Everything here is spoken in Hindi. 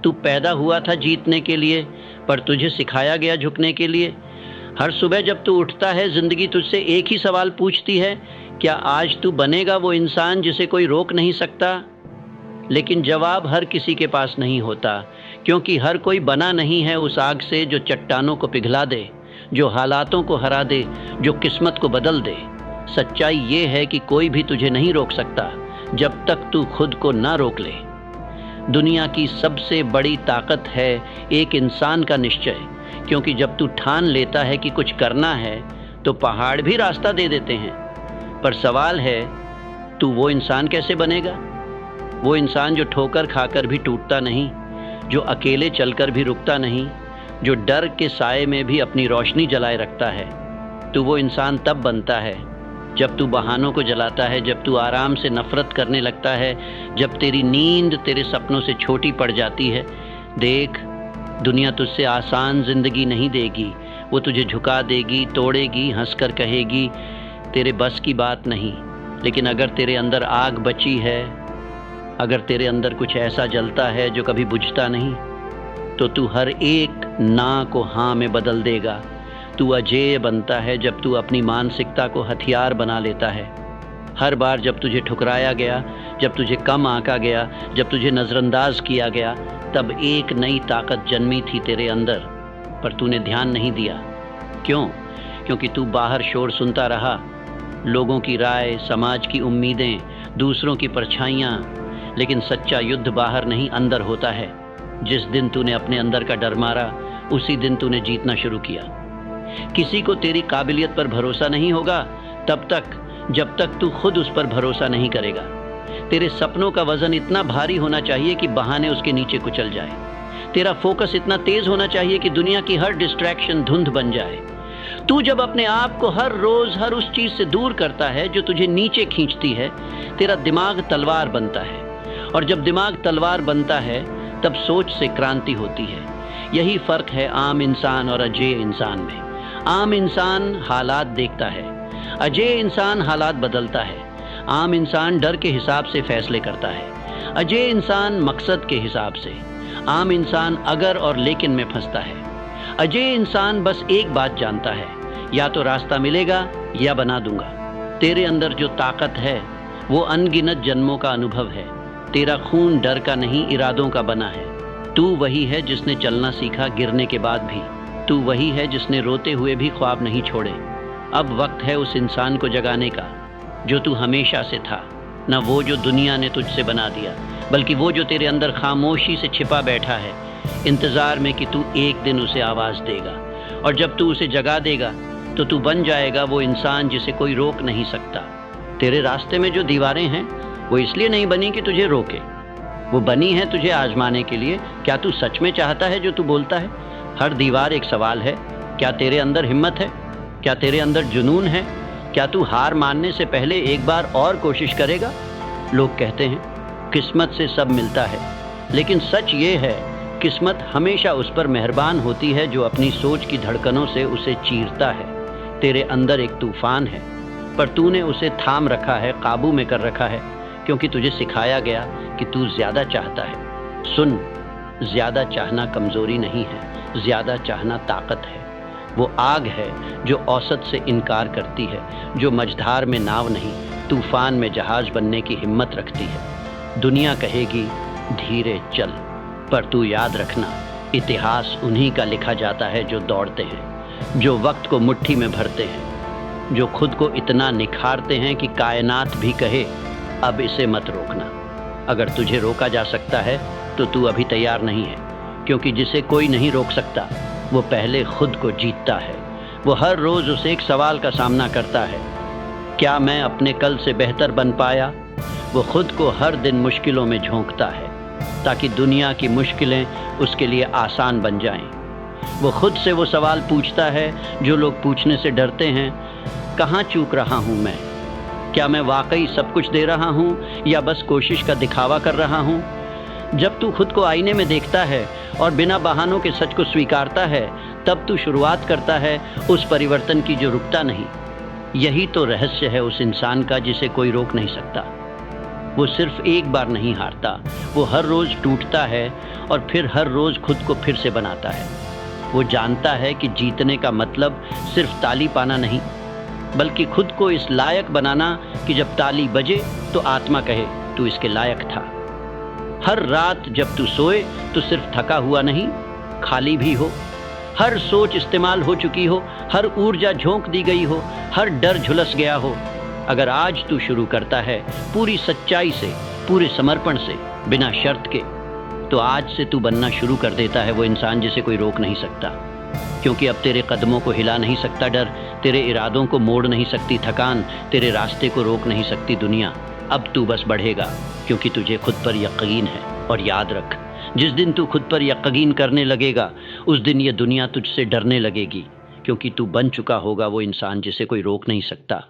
तू पैदा हुआ था जीतने के लिए, पर तुझे सिखाया गया झुकने के लिए। हर सुबह जब तू उठता है, जिंदगी तुझसे एक ही सवाल पूछती है, क्या आज तू बनेगा वो इंसान जिसे कोई रोक नहीं सकता? लेकिन जवाब हर किसी के पास नहीं होता, क्योंकि हर कोई बना नहीं है उस आग से जो चट्टानों को पिघला दे, जो हालातों को हरा दे, जो किस्मत को बदल दे। सच्चाई ये है कि कोई भी तुझे नहीं रोक सकता जब तक तू खुद को ना रोक ले। दुनिया की सबसे बड़ी ताकत है एक इंसान का निश्चय, क्योंकि जब तू ठान लेता है कि कुछ करना है तो पहाड़ भी रास्ता दे देते हैं। पर सवाल है, तू वो इंसान कैसे बनेगा? वो इंसान जो ठोकर खाकर भी टूटता नहीं, जो अकेले चलकर भी रुकता नहीं, जो डर के साए में भी अपनी रोशनी जलाए रखता है। तू वो इंसान तब बनता है जब तू बहानों को जलाता है, जब तू आराम से नफरत करने लगता है, जब तेरी नींद तेरे सपनों से छोटी पड़ जाती है। देख, दुनिया तुझसे आसान जिंदगी नहीं देगी, वो तुझे झुका देगी, तोड़ेगी, हंसकर कहेगी तेरे बस की बात नहीं। लेकिन अगर तेरे अंदर आग बची है, अगर तेरे अंदर कुछ ऐसा जलता है जो कभी बुझता नहीं, तो तू हर एक ना को हाँ में बदल देगा। तू अजेय बनता है जब तू अपनी मानसिकता को हथियार बना लेता है। हर बार जब तुझे ठुकराया गया, जब तुझे कम आंका गया, जब तुझे नज़रअंदाज किया गया, तब एक नई ताकत जन्मी थी तेरे अंदर, पर तूने ध्यान नहीं दिया। क्यों? क्योंकि तू बाहर शोर सुनता रहा, लोगों की राय, समाज की उम्मीदें, दूसरों की परछाइयाँ। लेकिन सच्चा युद्ध बाहर नहीं, अंदर होता है। जिस दिन तूने अपने अंदर का डर मारा, उसी दिन तूने जीतना शुरू किया। किसी को तेरी काबिलियत पर भरोसा नहीं होगा तब तक जब तक तू खुद उस पर भरोसा नहीं करेगा। तेरे सपनों का वजन इतना भारी होना चाहिए कि बहाने उसके नीचे कुचल जाए। तेरा फोकस इतना तेज होना चाहिए कि दुनिया की हर डिस्ट्रैक्शन धुंध बन जाए। तू जब अपने आप को हर रोज हर उस चीज से दूर करता है जो तुझे नीचे खींचती है, तेरा दिमाग तलवार बनता है। और जब दिमाग तलवार बनता है तब सोच से क्रांति होती है। यही फर्क है आम इंसान और अजेय इंसान में। आम इंसान हालात देखता है, अजेय इंसान हालात बदलता है। आम इंसान डर के हिसाब से फैसले करता है, अजेय इंसान मकसद के हिसाब से। आम इंसान अगर और लेकिन में फंसता है। अजेय इंसान बस एक बात जानता है, या तो रास्ता मिलेगा या बना दूंगा। तेरे अंदर जो ताकत है वो अनगिनत जन्मों का अनुभव है। तेरा खून डर का नहीं, इरादों का बना है। तू वही है जिसने चलना सीखा गिरने के बाद भी। तू वही है जिसने रोते हुए भी ख्वाब नहीं छोड़े। अब वक्त है उस इंसान को जगाने का जो तू हमेशा से था। न वो जो दुनिया ने तुझसे बना दिया, बल्कि वो जो तेरे अंदर खामोशी से छिपा बैठा है, इंतज़ार में कि तू एक दिन उसे आवाज़ देगा। और जब तू उसे जगा देगा तो तू बन जाएगा वो इंसान जिसे कोई रोक नहीं सकता। तेरे रास्ते में जो दीवारें हैं वो इसलिए नहीं बनी कि तुझे रोके, वो बनी है तुझे आजमाने के लिए। क्या तू सच में चाहता है जो तू बोलता है? हर दीवार एक सवाल है। क्या तेरे अंदर हिम्मत है? क्या तेरे अंदर जुनून है? क्या तू हार मानने से पहले एक बार और कोशिश करेगा? लोग कहते हैं किस्मत से सब मिलता है, लेकिन सच ये है किस्मत हमेशा उस पर मेहरबान होती है जो अपनी सोच की धड़कनों से उसे चीरता है। तेरे अंदर एक तूफान है, पर तूने उसे थाम रखा है, काबू में कर रखा है, क्योंकि तुझे सिखाया गया कि तू ज़्यादा चाहता है। सुन, ज़्यादा चाहना कमज़ोरी नहीं है, ज़्यादा चाहना ताकत है। वो आग है जो औसत से इनकार करती है, जो मझधार में नाव नहीं, तूफान में जहाज बनने की हिम्मत रखती है। दुनिया कहेगी धीरे चल, पर तू याद रखना, इतिहास उन्हीं का लिखा जाता है जो दौड़ते हैं, जो वक्त को मुट्ठी में भरते हैं, जो खुद को इतना निखारते हैं कि कायनात भी कहे अब इसे मत रोकना। अगर तुझे रोका जा सकता है तो तू अभी तैयार नहीं है, क्योंकि जिसे कोई नहीं रोक सकता वो पहले खुद को जीतता है। वो हर रोज़ उस एक सवाल का सामना करता है, क्या मैं अपने कल से बेहतर बन पाया? वो खुद को हर दिन मुश्किलों में झोंकता है ताकि दुनिया की मुश्किलें उसके लिए आसान बन जाएं। वो खुद से वो सवाल पूछता है जो लोग पूछने से डरते हैं, कहाँ चूक रहा हूँ मैं? क्या मैं वाकई सब कुछ दे रहा हूँ या बस कोशिश का दिखावा कर रहा हूँ? जब तू खुद को आईने में देखता है और बिना बहानों के सच को स्वीकारता है, तब तू शुरुआत करता है उस परिवर्तन की जो रुकता नहीं। यही तो रहस्य है उस इंसान का जिसे कोई रोक नहीं सकता। वो सिर्फ एक बार नहीं हारता, वो हर रोज़ टूटता है और फिर हर रोज़ खुद को फिर से बनाता है। वो जानता है कि जीतने का मतलब सिर्फ ताली पाना नहीं, बल्कि खुद को इस लायक बनाना कि जब ताली बजे तो आत्मा कहे तू इसके लायक था। हर रात जब तू सोए तो सिर्फ थका हुआ नहीं, खाली भी हो। हर सोच इस्तेमाल हो चुकी हो, हर ऊर्जा झोंक दी गई हो, हर डर झुलस गया हो। अगर आज तू शुरू करता है पूरी सच्चाई से, पूरे समर्पण से, बिना शर्त के, तो आज से तू बनना शुरू कर देता है वो इंसान जिसे कोई रोक नहीं सकता। क्योंकि अब तेरे कदमों को हिला नहीं सकता डर, तेरे इरादों को मोड़ नहीं सकती थकान, तेरे रास्ते को रोक नहीं सकती दुनिया। अब तू बस बढ़ेगा क्योंकि तुझे खुद पर यकीन है। और याद रख, जिस दिन तू खुद पर यकीन करने लगेगा उस दिन ये दुनिया तुझसे डरने लगेगी, क्योंकि तू बन चुका होगा वो इंसान जिसे कोई रोक नहीं सकता।